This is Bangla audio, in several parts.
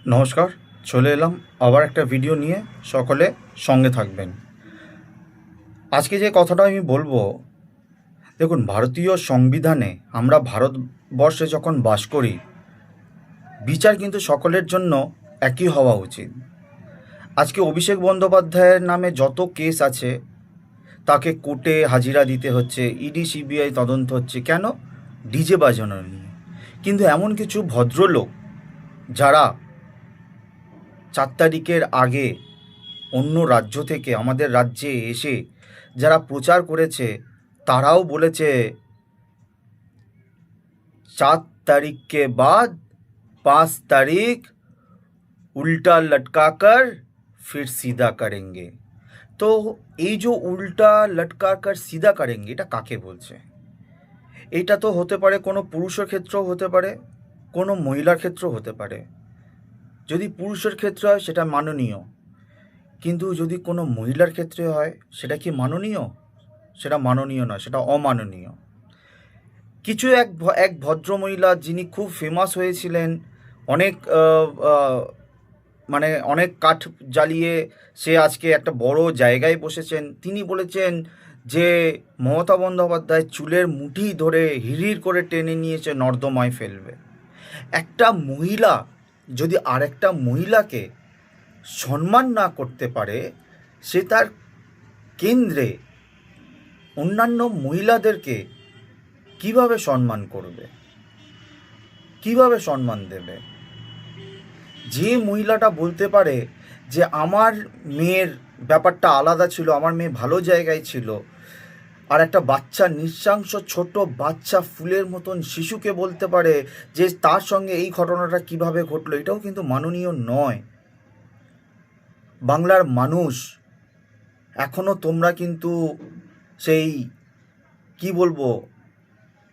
নমস্কার, চলে এলাম আবার একটা ভিডিও নিয়ে। সকলে সঙ্গে থাকবেন। আজকে যে কথাটা আমি বলবো, দেখুন, ভারতীয় সংবিধানে আমরা ভারতবর্ষে যখন বাস করি, বিচার কিন্তু সকলের জন্য একই হওয়া উচিত। আজকে অভিষেক বন্দ্যোপাধ্যায়ের নামে যত কেস আছে, তাকে কোর্টে হাজিরা দিতে হচ্ছে, ইডি সিবিআই তদন্ত হচ্ছে কেন? ডিজে বাজানো নিয়ে। কিন্তু এমন কিছু ভদ্রলোক যারা 4 তারিখের আগে অন্য রাজ্য থেকে আমাদের রাজ্যে এসে যারা প্রচার করেছে, তারাও বলেছে 4 तारीख के बाद 5 तारीख उल्टा लटका कर फिर सीधा करेंगे। তো এই যে উল্টা লটকা কর সিধা করেঙ্গে, এটা কাকে বলছে? এটা তো হতে পারে কোনো পুরুষের ক্ষেত্রেও হতে পারে, কোনো মহিলার ক্ষেত্রেও হতে পারে। যদি পুরুষের ক্ষেত্রে হয় সেটা মাননীয়, কিন্তু যদি কোনো মহিলার ক্ষেত্রে হয় সেটা কি মাননীয়? সেটা মাননীয় নয়, সেটা অমাননীয়। কিছু এক ভদ্রমহিলা যিনি খুব ফেমাস হয়েছিলেন, অনেক মানে অনেক কাঠ জ্বালিয়ে সে আজকে একটা বড় জায়গায় বসেছেন, তিনি বলেছেন যে মমতা বন্দ্যোপাধ্যায় চুলের মুঠি ধরে হিড়হিড় করে টেনে নিয়েছে নর্দমায় ফেলবে। একটা মহিলা যদি আরেকটা মহিলাকে সম্মান না করতে পারে, সে তার কেন্দ্রে অন্যান্য মহিলাদেরকে কিভাবে সম্মান করবে, কিভাবে সম্মান দেবে? যে মহিলাটা বলতে পারে যে আমার মেয়ের ব্যাপারটা আলাদা ছিল, আমার মেয়ে ভালো জায়গায় ছিল, আর একটা বাচ্চা, নৃশংস ছোট বাচ্চা ফুলের মতন শিশুকে বলতে পারে যে তার সঙ্গে এই ঘটনাটা কিভাবে ঘটলো, এটাও কিন্তু মাননীয় নয়। বাংলার মানুষ এখনও তোমরা কিন্তু সেই কি বলবো,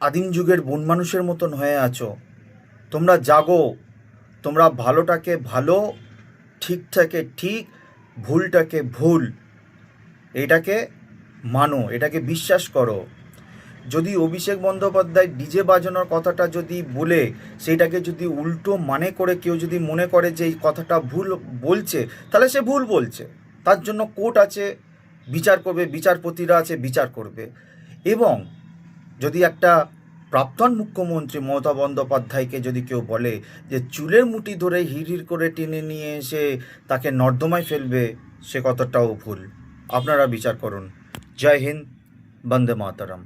আদিম যুগের বন মানুষের মতন হয়ে আছো। তোমরা জাগো, তোমরা ভালোটাকে ভালো, ঠিকটাকে ঠিক, ভুলটাকে ভুল, এটাকে মানো, এটাকে বিশ্বাস করো। যদি অভিষেক বন্দ্যোপাধ্যায় ডিজে বাজানোর কথাটা যদি বলে সেইটাকে যদি উল্টো মানে করে কেউ যদি মনে করে যে এই কথাটা ভুল বলছে, তাহলে সে ভুল বলছে। তার জন্য কোর্ট আছে, বিচার করবে, বিচারপতিরা আছে, বিচার করবে। এবং যদি একটা প্রাক্তন মুখ্যমন্ত্রী মমতা বন্দ্যোপাধ্যায়কে যদি কেউ বলে যে চুলের মুঠি ধরে হিড়হিড় করে টেনে নিয়ে এসে তাকে নর্দমায় ফেলবে, সে কথাটাও ভুল। আপনারা বিচার করুন। জয় হিন্দ, বন্দে মাতরম।